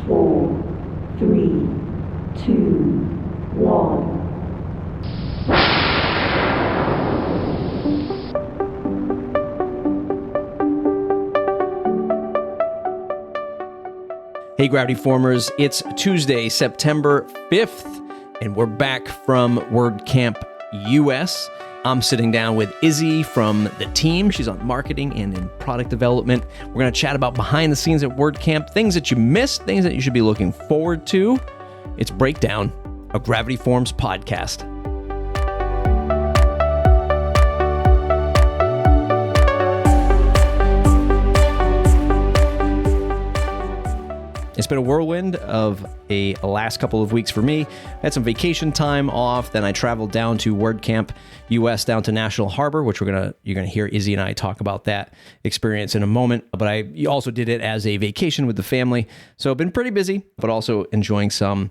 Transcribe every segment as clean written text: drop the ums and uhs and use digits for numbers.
4, 3, 2, 1. Hey, Gravity Formers, it's Tuesday, September 5th, and we're back from WordCamp US. I'm sitting down with Izzy from the team. She's on marketing and in product development. We're going to chat about behind the scenes at WordCamp, things that you missed, things that you should be looking forward to. It's Breakdown, a Gravity Forms podcast. It's been a whirlwind of a last couple of weeks for me. I had some vacation time off, then I traveled down to WordCamp US, down to National Harbor, which you're gonna hear Izzy and I talk about that experience in a moment. But I also did it as a vacation with the family, so I've been pretty busy, but also enjoying some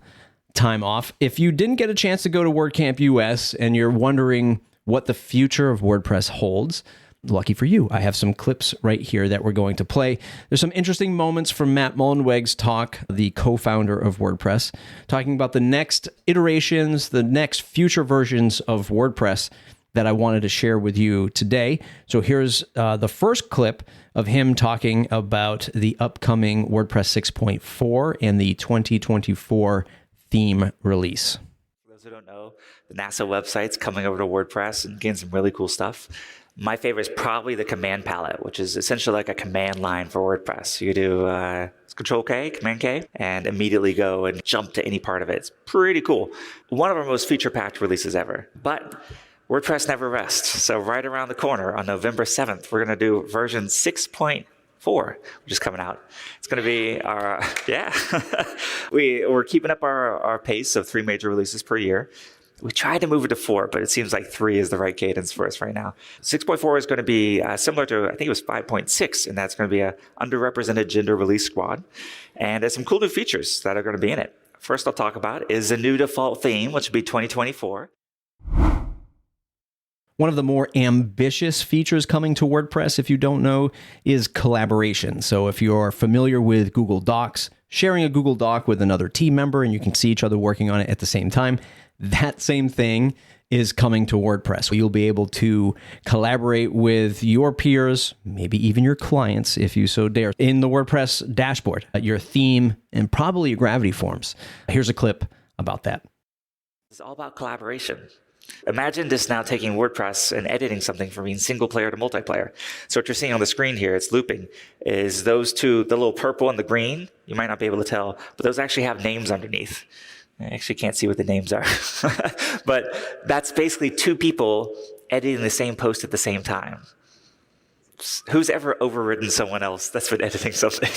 time off. If you didn't get a chance to go to WordCamp US and you're wondering what the future of WordPress holds, lucky for you, I have some clips right here that we're going to play. There's some interesting moments from Matt Mullenweg's talk, the co-founder of WordPress, talking about the next iterations, the next future versions of WordPress that I wanted to share with you today. So here's the first clip of him talking about the upcoming WordPress 6.4 and the 2024 theme release. For those who don't know, the NASA website's coming over to WordPress and getting some really cool stuff. My favorite is probably the command palette, which is essentially like a command line for WordPress. You do Control K, Command K, and immediately go and jump to any part of it. It's pretty cool. One of our most feature-packed releases ever. But WordPress never rests. So right around the corner on November 7th, we're going to do version 6.4, which is coming out. It's going to be our, we're keeping up our pace of 3 major releases per year. We tried to move it to 4, but it seems like 3 is the right cadence for us right now. 6.4 is going to be similar to, I think it was 5.6, and that's going to be a underrepresented gender release squad. And there's some cool new features that are going to be in it. First I'll talk about is the new default theme, which will be 2024. One of the more ambitious features coming to WordPress, if you don't know, is collaboration. So if you're familiar with Google Docs, sharing a Google Doc with another team member and you can see each other working on it at the same time, that same thing is coming to WordPress. You'll be able to collaborate with your peers, maybe even your clients, if you so dare, in the WordPress dashboard, your theme, and probably your Gravity Forms. Here's a clip about that. It's all about collaboration. Imagine this now taking WordPress and editing something from being single player to multiplayer. So what you're seeing on the screen here, it's looping, is those two, the little purple and the green, you might not be able to tell, but those actually have names underneath. I actually can't see what the names are. But that's basically 2 people editing the same post at the same time. Who's ever overridden someone else that's been editing something?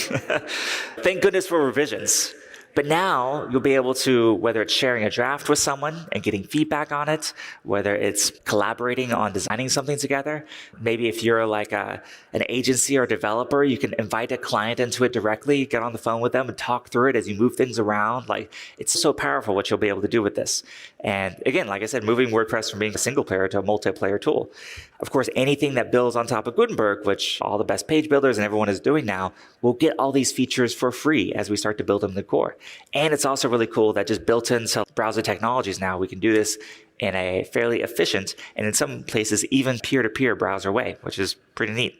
Thank goodness for revisions. But now you'll be able to, whether it's sharing a draft with someone and getting feedback on it, whether it's collaborating on designing something together. Maybe if you're like an agency or developer, you can invite a client into it directly, get on the phone with them and talk through it as you move things around. Like, it's so powerful what you'll be able to do with this. And again, like I said, moving WordPress from being a single player to a multiplayer tool. Of course, anything that builds on top of Gutenberg, which all the best page builders and everyone is doing now, will get all these features for free as we start to build them in the core. And it's also really cool that just built into browser technologies now, we can do this in a fairly efficient and in some places even peer-to-peer browser way, which is pretty neat.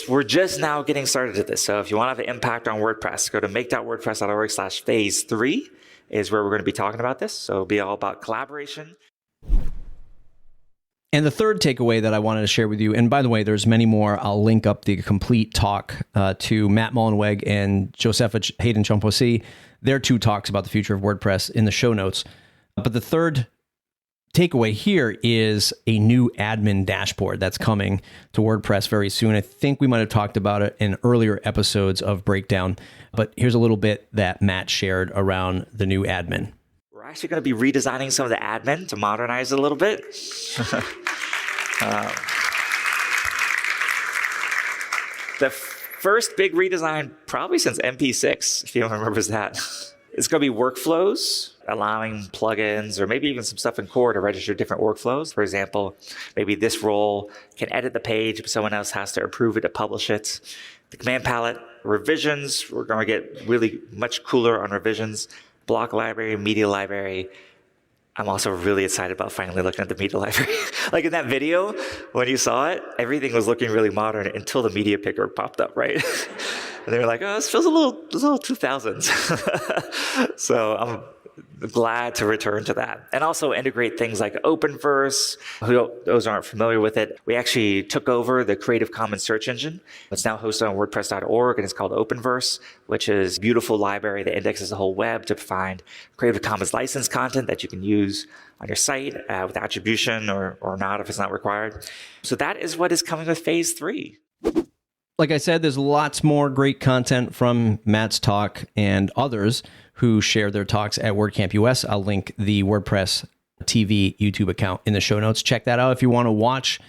We're just now getting started at this. So if you want to have an impact on WordPress, go to make.wordpress.org/phase3 is where we're going to be talking about this. So it'll be all about collaboration. And the third takeaway that I wanted to share with you, and by the way, there's many more. I'll link up the complete talk to Matt Mullenweg and Josepha Hayden-Chomphosy, their 2 talks about the future of WordPress in the show notes. But the third takeaway here is a new admin dashboard that's coming to WordPress very soon. I think we might have talked about it in earlier episodes of Breakdown, but here's a little bit that Matt shared around the new admin. We're actually going to be redesigning some of the admin to modernize it a little bit. The first big redesign probably since MP6, if anyone remembers that. It's going to be workflows, allowing plugins or maybe even some stuff in core to register different workflows. For example, maybe this role can edit the page, but someone else has to approve it to publish it. The command palette revisions. We're going to get really much cooler on revisions, block library, media library. I'm also really excited about finally looking at the media library. Like in that video, when you saw it, everything was looking really modern until the media picker popped up, right? And they were like, oh, this feels a little 2000s. So I'm glad to return to that. And also integrate things like Openverse. Those aren't familiar with it, we actually took over the Creative Commons search engine. It's now hosted on WordPress.org, and it's called Openverse, which is a beautiful library that indexes the whole web to find Creative Commons licensed content that you can use on your site with attribution or not if it's not required. So that is what is coming with phase 3. Like I said, there's lots more great content from Matt's talk and others who share their talks at WordCamp US. I'll link the WordPress TV YouTube account in the show notes. Check that out if you want to watch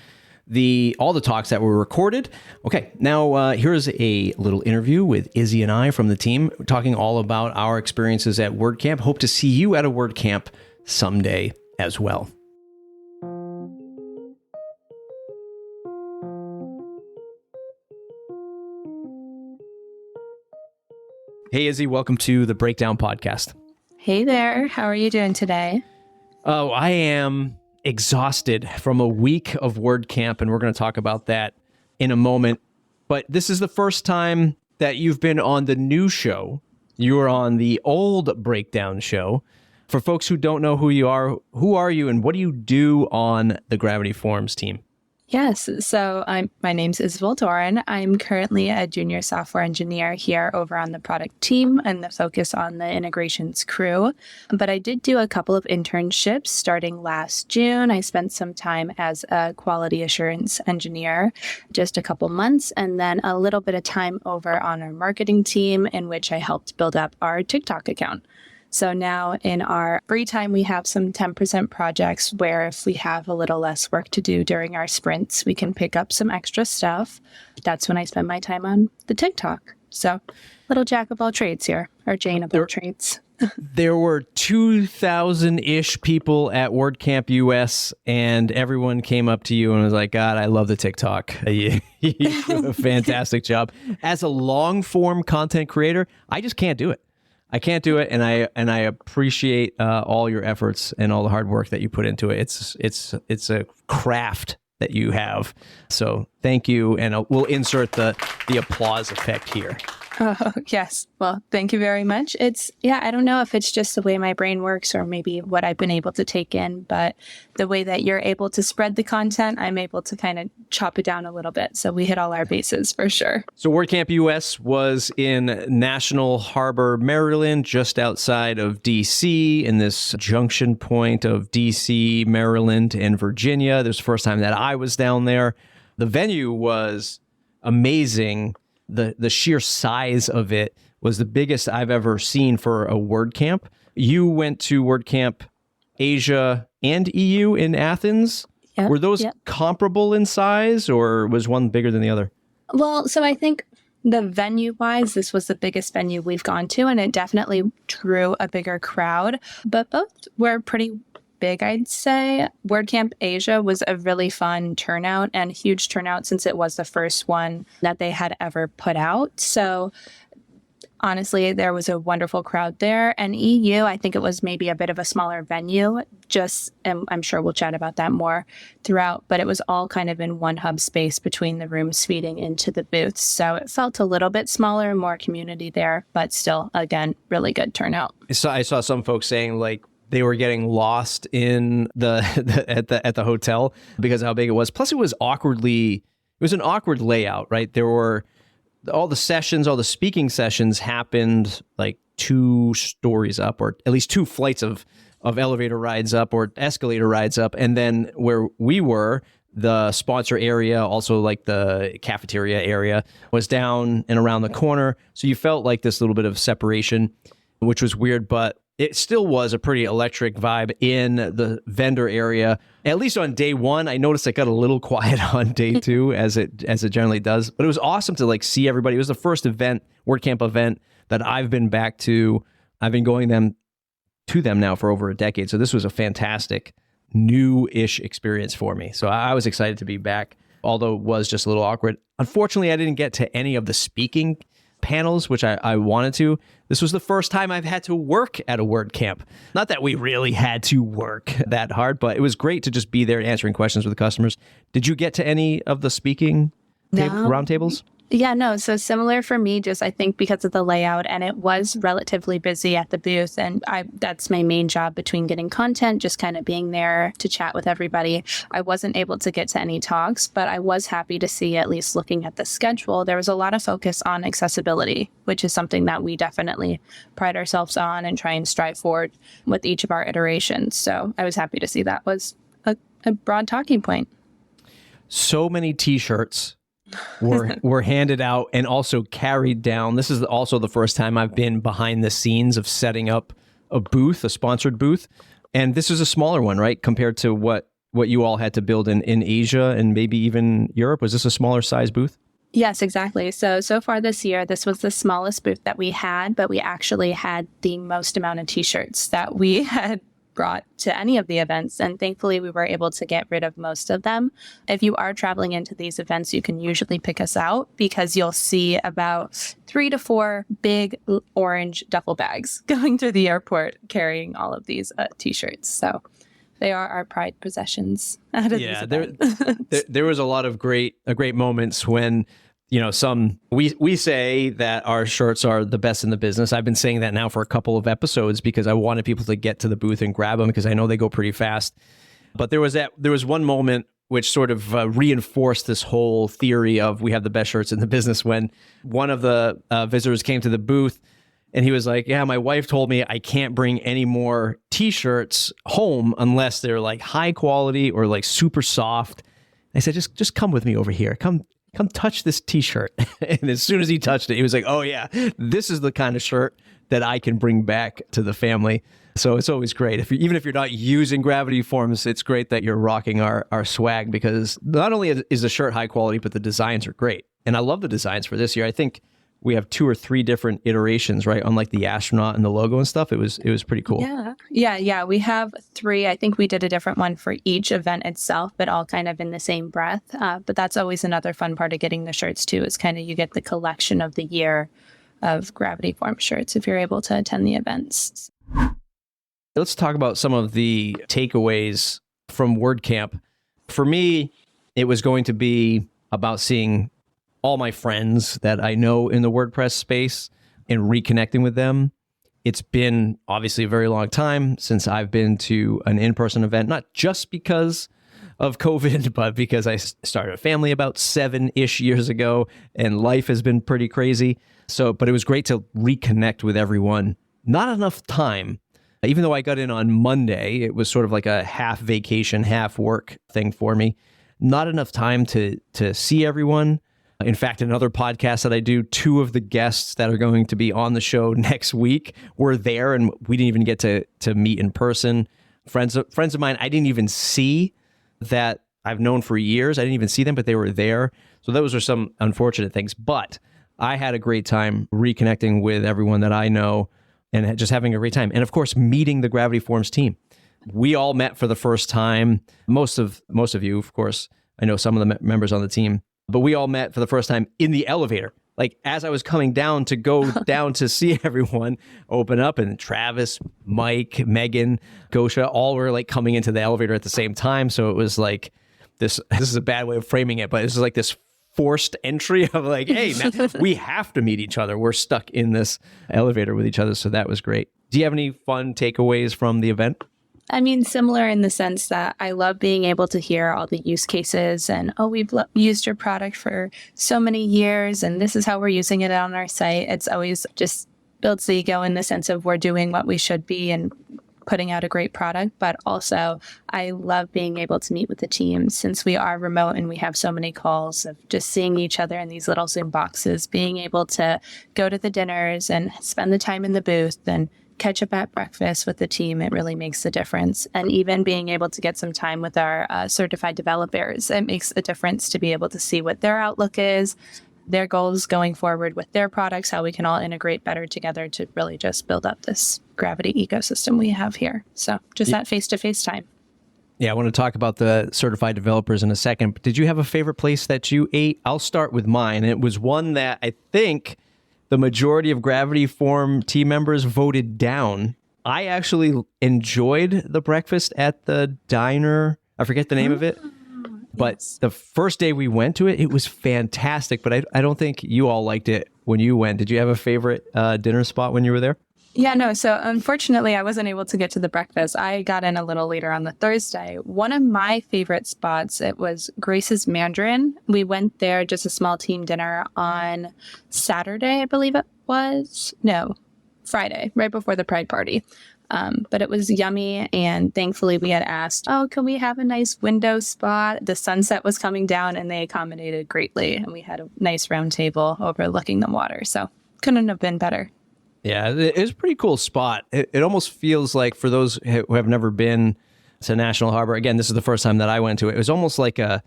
all the talks that were recorded. Okay, now here's a little interview with Izzy and I from the team, talking all about our experiences at WordCamp. Hope to see you at a WordCamp someday as well. Hey, Izzy, welcome to the Breakdown Podcast. Hey there. How are you doing today? Oh, I am exhausted from a week of WordCamp, and we're going to talk about that in a moment. But this is the first time that you've been on the new show. You were on the old Breakdown show. For folks who don't know who you are you, and what do you do on the Gravity Forums team? Yes. So my name's Isabel Doran. I'm currently a junior software engineer here over on the product team and the focus on the integrations crew. But I did do a couple of internships starting last June. I spent some time as a quality assurance engineer, just a couple months, and then a little bit of time over on our marketing team in which I helped build up our TikTok account. So now in our free time, we have some 10% projects where if we have a little less work to do during our sprints, we can pick up some extra stuff. That's when I spend my time on the TikTok. So little jack of all trades here, or Jane of all trades. There were 2,000-ish people at WordCamp US, and everyone came up to you and was like, God, I love the TikTok. You do a fantastic job. As a long-form content creator, I just can't do it. I can't do it, and I appreciate all your efforts and all the hard work that you put into it. It's a craft that you have. So thank you, and we'll insert the applause effect here. Oh, yes. Well, thank you very much. I don't know if it's just the way my brain works or maybe what I've been able to take in, but the way that you're able to spread the content, I'm able to kind of chop it down a little bit. So we hit all our bases for sure. So WordCamp US was in National Harbor, Maryland, just outside of DC, in this junction point of DC, Maryland, and Virginia. This was the first time that I was down there. The venue was amazing. The sheer size of it was the biggest I've ever seen for a WordCamp. You went to WordCamp Asia and EU in Athens. Yep, Were those comparable in size, or was one bigger than the other? Well, so I think the venue-wise, this was the biggest venue we've gone to, and it definitely drew a bigger crowd, but both were pretty big, I'd say. WordCamp Asia was a really fun turnout and huge turnout since it was the first one that they had ever put out. So honestly, there was a wonderful crowd there. And EU, I think it was maybe a bit of a smaller venue, and I'm sure we'll chat about that more throughout, but it was all kind of in one hub space between the rooms feeding into the booths. So it felt a little bit smaller, more community there, but still, again, really good turnout. So I saw some folks saying like they were getting lost in at the hotel because of how big it was. Plus, it was an awkward layout, right? There were all the speaking sessions happened like 2 stories up, or at least 2 flights of elevator rides up or escalator rides up. And then where we were, the sponsor area, also like the cafeteria area, was down and around the corner. So you felt like this little bit of separation, which was weird, but it still was a pretty electric vibe in the vendor area. At least on day 1, I noticed it got a little quiet on day 2, as it generally does. But it was awesome to like see everybody. It was the first WordCamp event that I've been back to. I've been going to them now for over a decade. So this was a fantastic new-ish experience for me. So I was excited to be back, although it was just a little awkward. Unfortunately, I didn't get to any of the speaking panels, which I wanted to. This was the first time I've had to work at a WordCamp. Not that we really had to work that hard, but it was great to just be there answering questions with the customers. Did you get to any of the speaking roundtables? Yeah, no. So similar for me, just I think because of the layout, and it was relatively busy at the booth. And that's my main job between getting content, just kind of being there to chat with everybody. I wasn't able to get to any talks, but I was happy to see, at least looking at the schedule, there was a lot of focus on accessibility, which is something that we definitely pride ourselves on and try and strive forward with each of our iterations. So I was happy to see that was a broad talking point. So many t-shirts were handed out and also carried down. This is also the first time I've been behind the scenes of setting up a booth, a sponsored booth. And this is a smaller one, right? Compared to what you all had to build in Asia and maybe even Europe. Was this a smaller size booth? Yes, exactly. So far this year, this was the smallest booth that we had, but we actually had the most amount of t-shirts that we had brought to any of the events. And thankfully, we were able to get rid of most of them. If you are traveling into these events, you can usually pick us out because you'll see about 3 to 4 big orange duffel bags going through the airport carrying all of these t-shirts. So they are our pride possessions. Yeah, there was a lot of great moments when, we say that our shirts are the best in the business. I've been saying that now for a couple of episodes because I wanted people to get to the booth and grab them because I know they go pretty fast. But there was one moment which sort of reinforced this whole theory of we have the best shirts in the business when one of the visitors came to the booth and he was like, yeah, my wife told me I can't bring any more t-shirts home unless they're like high quality or like super soft. I said, just come with me over here. Come touch this t-shirt. And as soon as he touched it, he was like, oh yeah, this is the kind of shirt that I can bring back to the family. So it's always great. Even if you're not using Gravity Forms, it's great that you're rocking our swag because not only is the shirt high quality, but the designs are great. And I love the designs for this year. I think we have 2 or 3 different iterations, right? On like the astronaut and the logo and stuff. It was pretty cool. Yeah. We have 3. I think we did a different one for each event itself, but all kind of in the same breath. But that's always another fun part of getting the shirts too, is kind of you get the collection of the year of Gravity Form shirts if you're able to attend the events. Let's talk about some of the takeaways from WordCamp. For me, it was going to be about seeing all my friends that I know in the WordPress space and reconnecting with them. It's been obviously a very long time since I've been to an in-person event, not just because of COVID, but because I started a family about 7-ish years ago and life has been pretty crazy. But it was great to reconnect with everyone. Not enough time. Even though I got in on Monday, it was sort of like a half vacation, half work thing for me. Not enough time to see everyone. In fact, another podcast that I do, 2 of the guests that are going to be on the show next week were there, and we didn't even get to meet in person. Friends of mine, I didn't even see that I've known for years. I didn't even see them, but they were there. So those are some unfortunate things. But I had a great time reconnecting with everyone that I know and just having a great time. And of course, meeting the Gravity Forms team. We all met for the first time. Most of you, of course, I know some of the members on the team. But we all met for the first time in the elevator. Like as I was coming down to go down to see everyone open up, and Travis, Mike, Megan, Gosha, all were like coming into the elevator at the same time. So it was like this is a bad way of framing it, but this is like this forced entry of like, hey, man, we have to meet each other. We're stuck in this elevator with each other. So that was great. Do you have any fun takeaways from the event? I mean, similar in the sense that I love being able to hear all the use cases and, we've used your product for so many years and this is how we're using it on our site. It's always just builds the ego in the sense of we're doing what we should be and putting out a great product. But also, I love being able to meet with the team since we are remote and we have so many calls of just seeing each other in these little Zoom boxes, being able to go to the dinners and spend the time in the booth and catch up at breakfast with the team. It really makes a difference. And even being able to get some time with our certified developers, it makes a difference to be able to see what their outlook is, their goals going forward with their products, how we can all integrate better together to really just build up this Gravity ecosystem we have here. So just that face-to-face time. Yeah, I want to talk about the certified developers in a second. But did you have a favorite place that you ate? I'll start with mine. It was one that I think the majority of Gravity Form team members voted down. I actually enjoyed the breakfast at the diner. I forget the name of it. But the first day we went to it, it was fantastic. But I don't think you all liked it when you went. Did you have a favorite dinner spot when you were there? Yeah, no. So unfortunately, I wasn't able to get to the breakfast. I got in a little later on the Thursday. One of my favorite spots, it was Grace's Mandarin. We went there, just a small team dinner on Saturday, I believe it was. No, Friday, right before the Pride Party. But it was yummy. And thankfully, we had asked, oh, can we have a nice window spot? The sunset was coming down and they accommodated greatly. And we had a nice round table overlooking the water. So couldn't have been better. Yeah, it's a pretty cool spot. It almost feels like, for those who have never been to National Harbor, again, this is the first time that I went to it. It was almost like it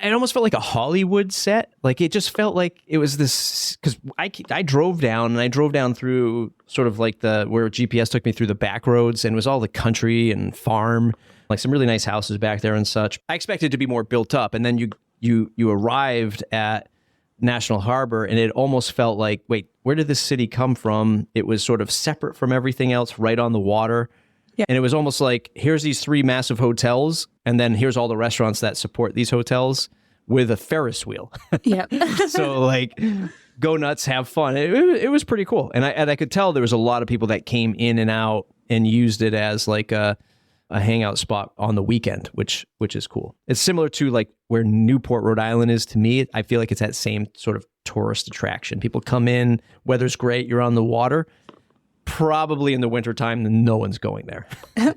almost felt like a Hollywood set. Like, it just felt like it was this, because I drove down, and I drove down through sort of like where GPS took me through the back roads, and it was all the country and farm, like some really nice houses back there and such. I expected it to be more built up, and then you arrived at National Harbor, and it almost felt like, wait, where did this city come from? It was sort of separate from everything else, right on the water. Yeah. And it was almost like, here's these 3 massive hotels, and then here's all the restaurants that support these hotels with a Ferris wheel. Yeah. So, like, go nuts, have fun. It was pretty cool. And I could tell there was a lot of people that came in and out and used it as like a hangout spot on the weekend, which is cool. It's similar to like where Newport, Rhode Island is to me. I feel like it's that same sort of tourist attraction. People come in, weather's great, you're on the water. Probably in the wintertime, no one's going there.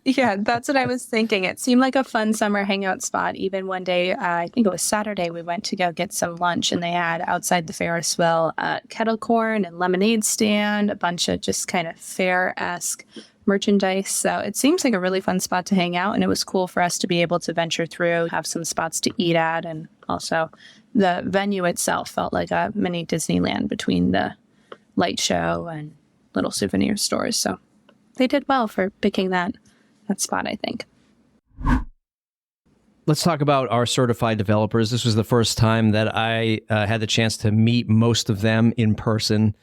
Yeah, that's what I was thinking. It seemed like a fun summer hangout spot. Even one day, I think it was Saturday, we went to go get some lunch, and they had outside the Ferris wheel kettle corn and lemonade stand, a bunch of just kind of fair-esque merchandise. So it seems like a really fun spot to hang out, and it was cool for us to be able to venture through, have some spots to eat at, and also the venue itself felt like a mini Disneyland between the light show and little souvenir stores. So they did well for picking that spot, I think. Let's talk about our certified developers. This was the first time that I had the chance to meet most of them in person.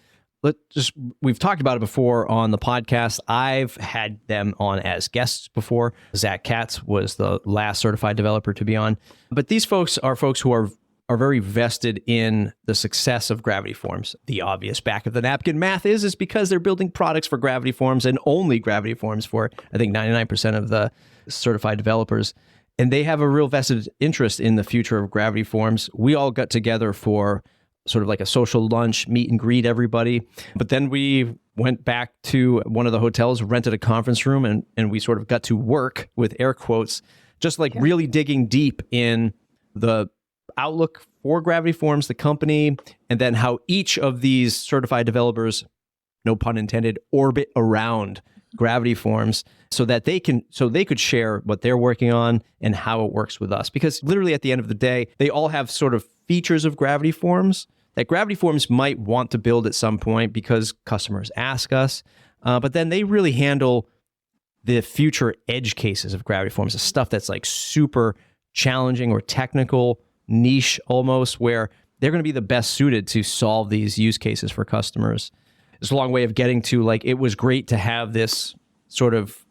We've talked about it before on the podcast. I've had them on as guests before. Zach Katz was the last certified developer to be on. But these folks are folks who are very vested in the success of Gravity Forms. The obvious back of the napkin math is because they're building products for Gravity Forms, and only Gravity Forms for, I think, 99% of the certified developers. And they have a real vested interest in the future of Gravity Forms. We all got together for sort of like a social lunch, meet and greet everybody. But then we went back to one of the hotels, rented a conference room, and we sort of got to work, with air quotes, just like really digging deep in the outlook for Gravity Forms, the company, and then how each of these certified developers, no pun intended, orbit around Gravity Forms so that they could share what they're working on and how it works with us. Because literally at the end of the day, they all have sort of features of Gravity Forms that Gravity Forms might want to build at some point because customers ask us. But then they really handle the future edge cases of Gravity Forms, the stuff that's like super challenging or technical, niche almost, where they're going to be the best suited to solve these use cases for customers. It's a long way of getting to, like, it was great to have this sort of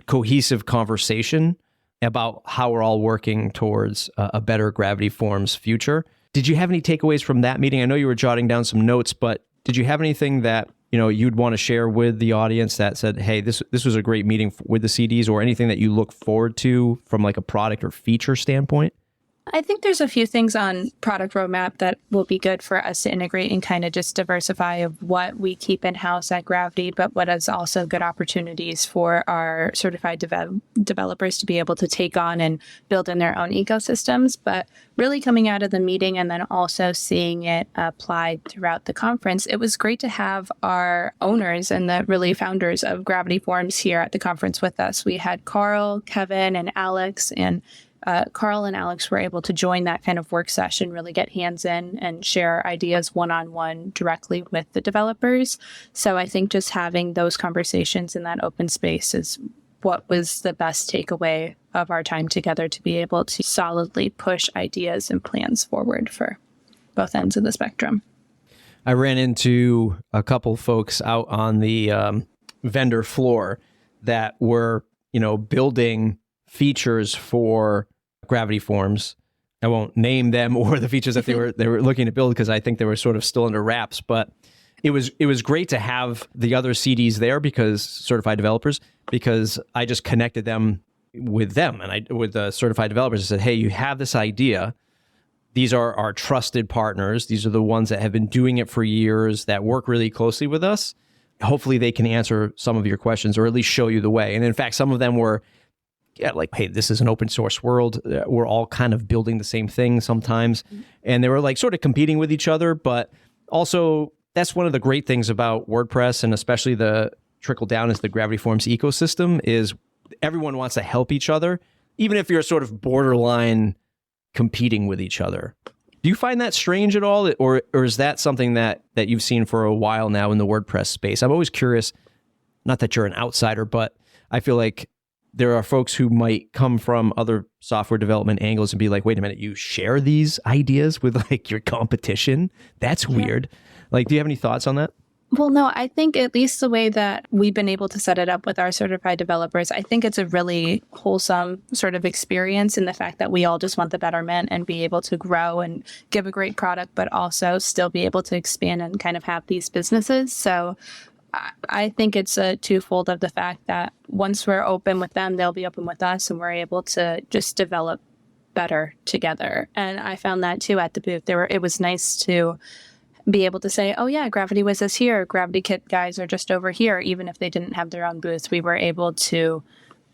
cohesive conversation about how we're all working towards a better Gravity Forms future. Did you have any takeaways from that meeting? I know you were jotting down some notes, but did you have anything that, you know, you'd want to share with the audience that said, hey, this was a great meeting with the CDs, or anything that you look forward to from like a product or feature standpoint? I think there's a few things on product roadmap that will be good for us to integrate and kind of just diversify of what we keep in-house at Gravity, but what is also good opportunities for our certified developers to be able to take on and build in their own ecosystems. But really coming out of the meeting and then also seeing it applied throughout the conference, it was great to have our owners and the really founders of Gravity Forms here at the conference with us. We had Carl, Kevin, and Alex, and Carl and Alex were able to join that kind of work session, really get hands in and share ideas one-on-one directly with the developers. So I think just having those conversations in that open space is what was the best takeaway of our time together, to be able to solidly push ideas and plans forward for both ends of the spectrum. I ran into a couple folks out on the vendor floor that were, building features for Gravity Forms. I won't name them or the features that they were looking to build because I think they were sort of still under wraps. But it was great to have the other CDs there, because certified developers, because I just connected them with them, and with the certified developers. I said, hey, you have this idea. These are our trusted partners. These are the ones that have been doing it for years, that work really closely with us. Hopefully they can answer some of your questions, or at least show you the way. And in fact, some of them were like, hey, this is an open source world. We're all kind of building the same thing sometimes. And they were like sort of competing with each other. But also, that's one of the great things about WordPress, and especially the trickle down is the Gravity Forms ecosystem, is everyone wants to help each other, even if you're sort of borderline competing with each other. Do you find that strange at all? Or is that something that you've seen for a while now in the WordPress space? I'm always curious, not that you're an outsider, but I feel like there are folks who might come from other software development angles and be like, wait a minute, you share these ideas with like your competition? That's weird. Like, do you have any thoughts on that? Well, no, I think at least the way that we've been able to set it up with our certified developers, I think it's a really wholesome sort of experience in the fact that we all just want the betterment and be able to grow and give a great product, but also still be able to expand and kind of have these businesses. So I think it's a twofold of the fact that once we're open with them, they'll be open with us, and we're able to just develop better together. And I found that too at the booth. It was nice to be able to say, oh yeah, Gravity Wiz is here. Gravity Kit guys are just over here. Even if they didn't have their own booth, we were able to,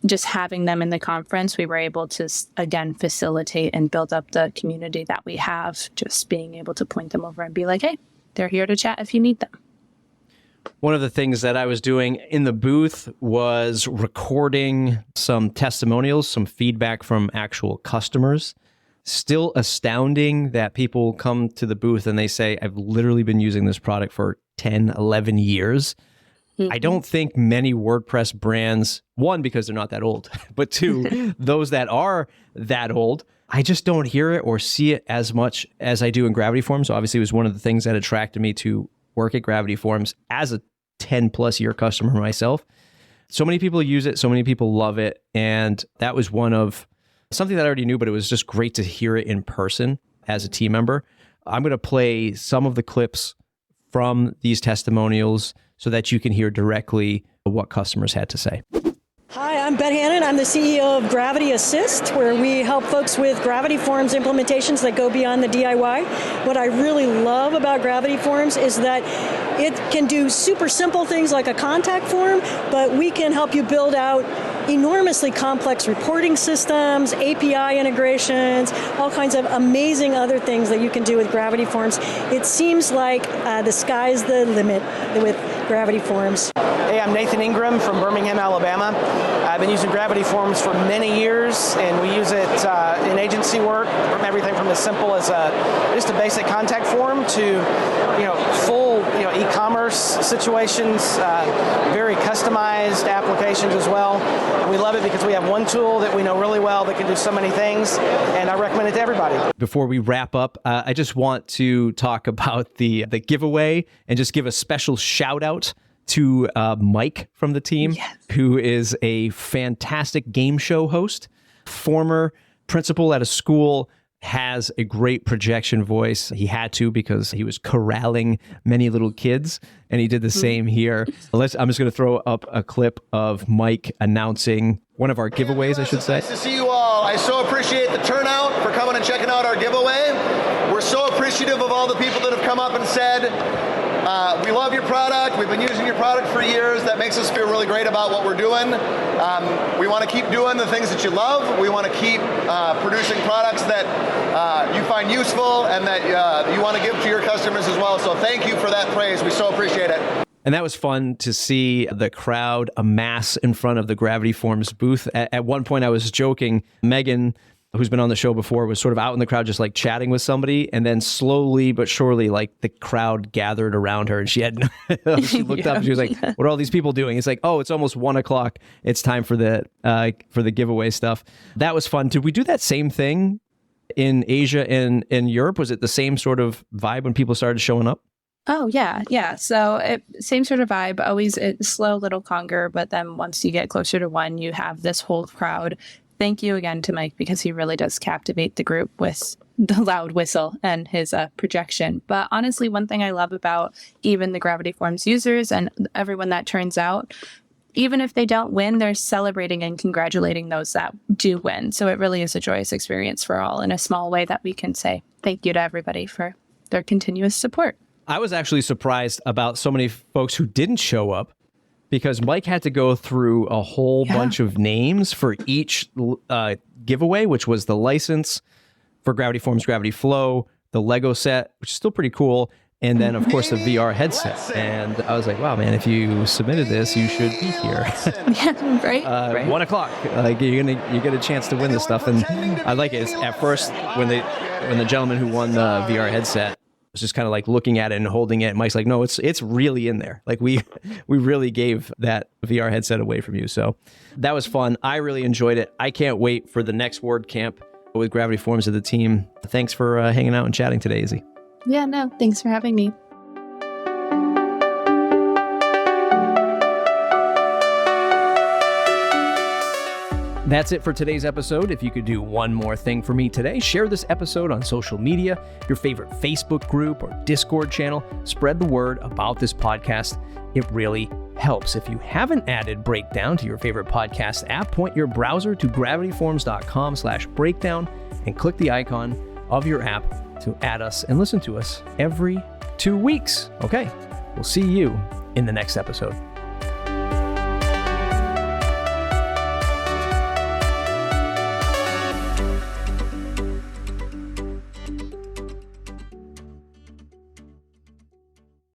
just having them in the conference, we were able to, again, facilitate and build up the community that we have, just being able to point them over and be like, hey, they're here to chat if you need them. One of the things that I was doing in the booth was recording some testimonials, some feedback from actual customers. Still astounding that people come to the booth and they say, I've literally been using this product for 10, 11 years. Mm-hmm. I don't think many WordPress brands, one, because they're not that old, but two, those that are that old, I just don't hear it or see it as much as I do in Gravity Forms. So obviously, it was one of the things that attracted me to work at Gravity Forms as a 10 plus year customer myself. So many people use it. So many people love it. And that was one of something that I already knew, but it was just great to hear it in person as a team member. I'm going to play some of the clips from these testimonials so that you can hear directly what customers had to say. Hi, I'm Ben Hannon. I'm the CEO of Gravity Assist, where we help folks with Gravity Forms implementations that go beyond the DIY. What I really love about Gravity Forms is that it can do super simple things like a contact form, but we can help you build out enormously complex reporting systems, API integrations, all kinds of amazing other things that you can do with Gravity Forms. It seems like the sky's the limit with Gravity Forms. Hey, I'm Nathan Ingram from Birmingham, Alabama. I've been using Gravity Forms for many years, and we use it in agency work, from everything from as simple as just a basic contact form to full e-commerce situations, very customized applications as well. And we love it because we have one tool that we know really well that can do so many things, and I recommend it to everybody. Before we wrap up, I just want to talk about the giveaway and just give a special shout out to Mike from the team, who is a fantastic game show host, former principal at a school, has a great projection voice. He had to because he was corralling many little kids, and he did the same here. I'm just going to throw up a clip of Mike announcing one of our giveaways, I should say. Nice to see you all. I so appreciate the turnout for coming and checking out our giveaway. We're so appreciative of all the people that have come up and said, we love your product. We've been using your product for years. That makes us feel really great about what we're doing. We want to keep doing the things that you love. We want to keep producing products that you find useful and that you want to give to your customers as well. So thank you for that praise. We so appreciate it. And that was fun to see the crowd amass in front of the Gravity Forms booth. At one point, I was joking. Megan, who's been on the show before, was sort of out in the crowd just like chatting with somebody, and then slowly but surely like the crowd gathered around her, and she had she looked up and she was like, what are all these people doing? It's like, oh, it's almost 1:00. It's time for the giveaway stuff. That was fun. Did we do that same thing in Asia and in Europe? Was it the same sort of vibe when people started showing up? Oh, yeah. Yeah. So same sort of vibe, always a slow little conger. But then once you get closer to one, you have this whole crowd. Thank you again to Mike, because he really does captivate the group with the loud whistle and his projection. But honestly, one thing I love about even the Gravity Forms users and everyone that turns out, even if they don't win, they're celebrating and congratulating those that do win. So it really is a joyous experience for all, in a small way that we can say thank you to everybody for their continuous support. I was actually surprised about so many folks who didn't show up, because Mike had to go through a whole bunch of names for each giveaway, which was the license for Gravity Forms, Gravity Flow, the Lego set, which is still pretty cool, and then, of course, the VR headset. And I was like, wow, man, if you submitted this, you should be here. Yeah, right. 1 o'clock. Like, you get a chance to win this stuff. And I like it. At first, when the gentleman who won the VR headset was just kind of like looking at it and holding it, Mike's like, no, it's really in there. Like, we really gave that VR headset away from you. So that was fun. I really enjoyed it. I can't wait for the next WordCamp with Gravity Forms of the team. Thanks for hanging out and chatting today, Izzy. Yeah, no, thanks for having me. That's it for today's episode. If you could do one more thing for me today, share this episode on social media, your favorite Facebook group or Discord channel. Spread the word about this podcast. It really helps. If you haven't added Breakdown to your favorite podcast app, point your browser to gravityforms.com/breakdown and click the icon of your app to add us and listen to us every 2 weeks. Okay, we'll see you in the next episode.